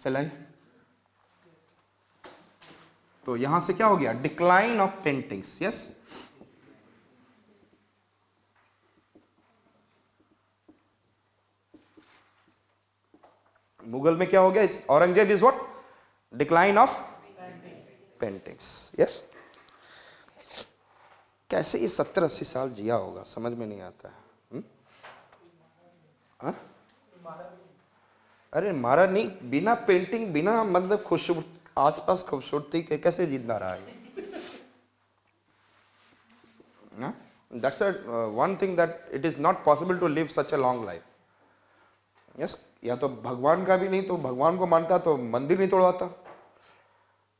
सिलाई। तो यहां से क्या हो गया, decline of paintings. Yes, Mughal में क्या हो गया, Aurangzeb is what, decline of paintings. Yes, कैसे ये 70-80 साल जिया होगा, समझ में नहीं आता है। हाँ? अरे मारा नहीं, बिना पेंटिंग, बिना मतलब खूबसूरत आसपास खूबसूरती के कैसे जिंदा रहा है। That's one thing that it is not possible to live such a long life. Yes, या तो भगवान का भी नहीं, तो भगवान को मानता तो मंदिर नहीं तोड़वाता।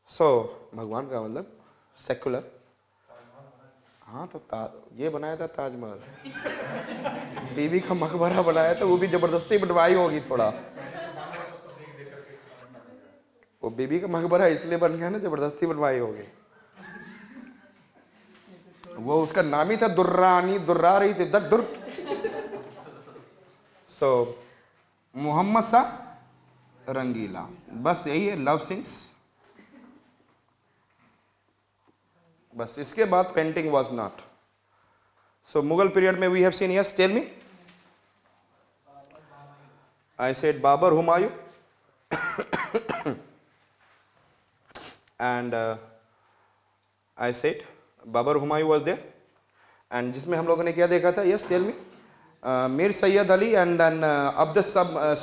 सो भगवान का मतलब सेकुलर। हाँ, तो ये बनाया था ताजमहल, बीबी का मकबरा बनाया था, वो भी जबरदस्ती बनवाई होगी थोड़ा। वो बीबी का मकबरा इसलिए बन गया ना, जबरदस्ती बनवाई होगी। वो उसका नाम ही था दुर्रानी, दुर्रा रही थी दुर। सो मोहम्मद सा रंगीला, बस यही है, लव सिंस। बस इसके बाद painting was not. So Mughal period में we have seen, yes tell me. I said Babar Humayun and I said Babar Humayun was there, and जिसमें हम लोगों ने क्या देखा था, yes tell me, Mir Sayyid Ali and then Abdus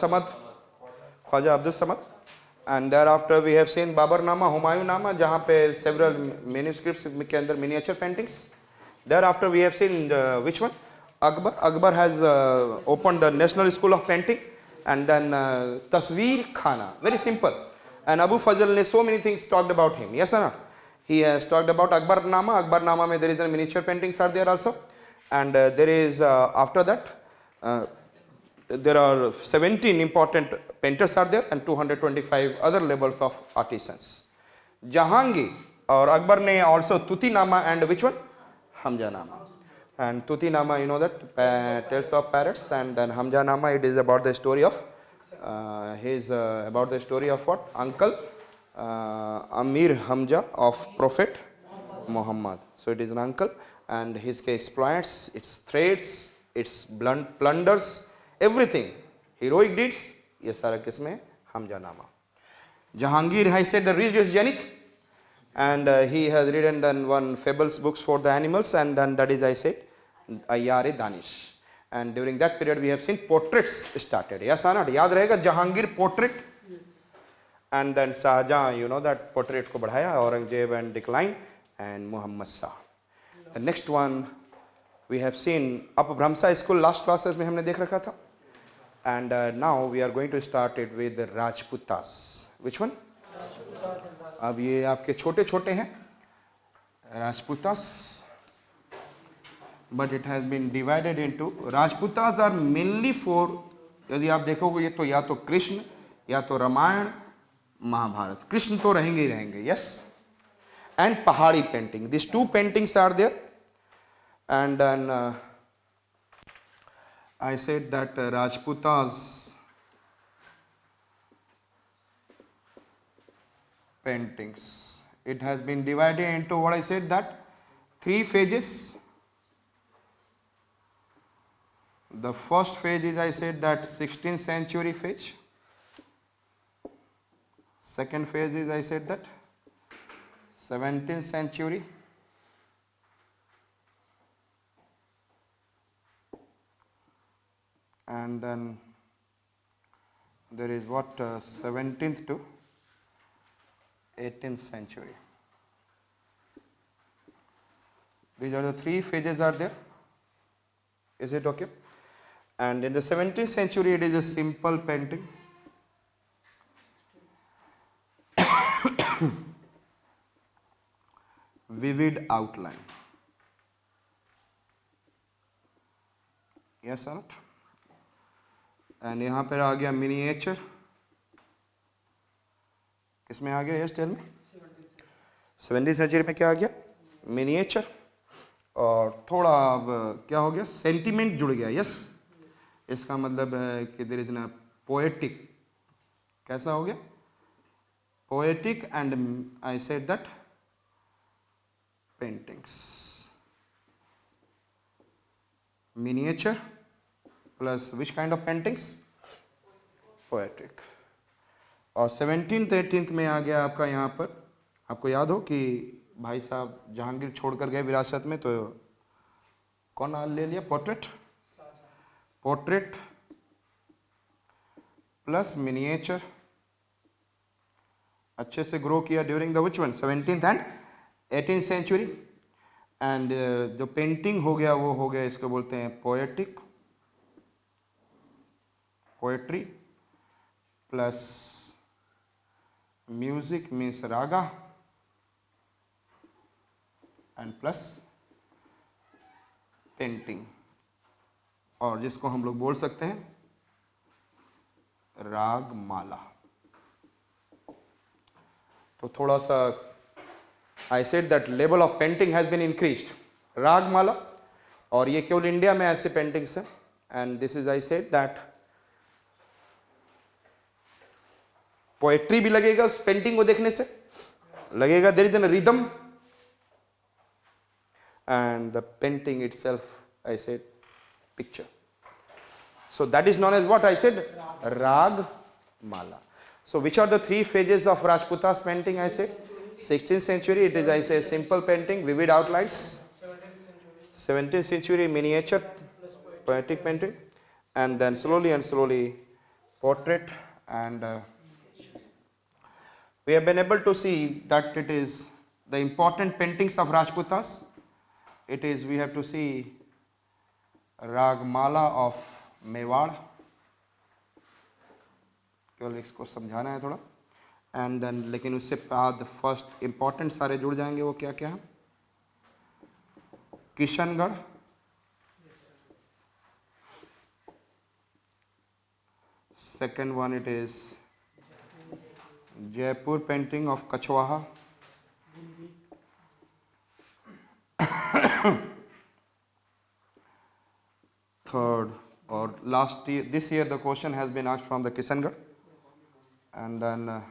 Samad, Khwaja Abdus Samad, and thereafter we have seen Babar Nama, Humayun Nama, जहाँ पे several manuscripts के अंदर miniature paintings. Thereafter we have seen which one, Akbar. Akbar has opened the National School of Painting. And then Tasveer Khana, very simple. And Abu Fazl ne so many things talked about him, yes or not? He has talked about Akbar Nama. Akbar Nama mein there is a miniature paintings are there also. And there is after that there are 17 important painters are there and 225 other levels of artisans. Jahangir or Akbar ne also Tuti Nama and which one? Hamza Nama. And Tuti Nama, you know that, Tales of Parrots, and then Hamza Nama, it is about the story of about the story of what? Uncle Amir Hamza of Prophet Muhammad. So it is an uncle and his exploits, its threats, its blunders, everything, heroic deeds, ये सारा किसमें, Hamza Nama. Jahangir has said the rich is Janit, and he has written then one fables books for the animals, and then that is I said Ayyar Danish. And during that period we have seen portraits started. Yes or not? याद रहेगा Jahangir portrait, and then Shahjahan, you know that portrait को बढ़ाया, Aurangzeb and decline, and Muhammad Shah. The next one we have seen Upper Brahmsa School, last classes में हमने देख रखा था. And now we are going to start it with the Rajputas. Which one? अब ये आपके छोटे छोटे हैं Rajputas, but it has been divided into, Rajputas are mainly for, यदि आप देखोगे तो या तो कृष्ण या तो रामायण महाभारत, कृष्ण तो रहेंगे ही रहेंगे, yes, and पहाड़ी painting, these two paintings are there. And then I said that Rajputas paintings, it has been divided into what I said that 3 phases. The first phase is I said that 16th century phase. Second phase is I said that 17th century. And then there is what 17th to 18th century. These are the 3 phases are there. Is it okay? And in the 17th century it is a simple painting. Vivid outline. Yes or not? And यहाँ पर आ गया miniature. किसमें आ गया? Yes, tell me. 17th century में क्या आ गया? Miniature. और थोड़ा अब क्या हो गया? Sentiment जुड़ गया. Yes. इसका मतलब है कि there is a poetic. कैसा हो गया? poetic, and I said that paintings. Miniature plus which kind of paintings? Poetic. और 17th 18th में आ गया आपका यहाँ पर, आपको याद हो कि भाई साहब जहांगीर छोड़कर गए विरासत में, तो कौन ले लिया? पोर्ट्रेट. पोर्ट्रेट प्लस मिनिएचर अच्छे से ग्रो किया during the which one? 17th and 18th century. And जो पेंटिंग हो गया वो हो गया, इसको बोलते हैं poetic, poetry plus music means raga and plus painting, और जिसको हम लोग बोल सकते हैं राग माला. तो थोड़ा सा I said that level of painting has been increased. Ragamala, और ये केवल इंडिया में ऐसे पेंटिंग्स हैं. And this is I said that poetry भी लगेगा उस पेंटिंग को देखने से, लगेगा there is an rhythm, and the painting itself, I said, picture. So that is known as what I said? Rag Mala. So which are the three phases of Rajputa's painting? I said 16th century, it is, I say, simple painting, vivid outlines. 17th century, miniature, poetic painting, and then slowly and slowly portrait. And we have been able to see that it is the important paintings of Rajputas. It is, we have to see Ragmala of Mewar. केवल इसको समझाना है थोड़ा. And then लेकिन उससे बाद first important सारे जुड़ जाएंगे. वो क्या क्या है? Kishangarh, second one it is Jaipur painting of Kachhwaha, third, or last year, this year the question has been asked from the Kishangarh. And then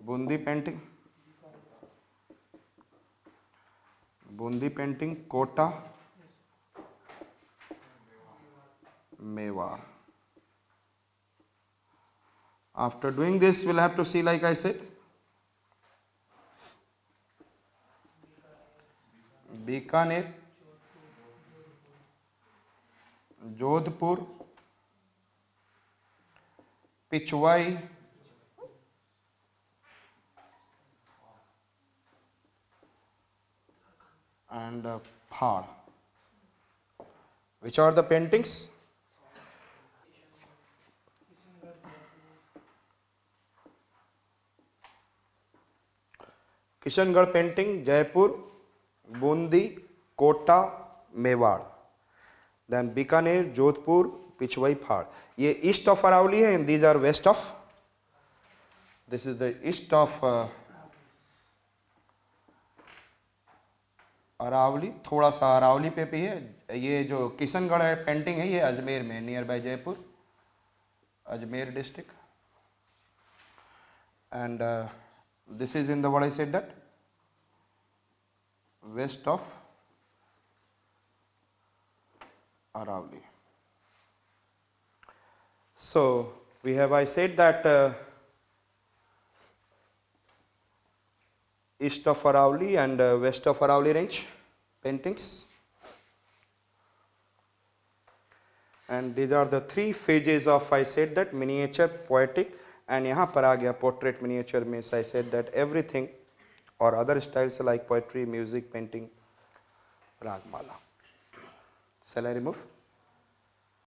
Bundi painting, Kota, Mewar. After doing this, we'll have to see, like I said, Bikaner, Jodhpur, Pichwai, and Phar. Which are the paintings? Kishangarh painting, Jaipur, Bundi, Kota, Mewar. Then Bikaner, Jodhpur, Pichwai, Phar. ये east of Arauli है, and these are west of. This is the east of Aravalli, थोड़ा सा अरावली पे भी है. ये जो किशनगढ़ है पेंटिंग है, ये अजमेर में, near by Jaipur, Ajmer district. And this is in the, what I said, that west of Aravalli. So we have, I said that east of Aravalli and west of Aravalli range paintings, and these are the three phases of, I said, that miniature, poetic, and यहाँ पर आ गया portrait. Miniature means, I said, that everything or other styles like poetry, music, painting, Ragmala. Shall I remove?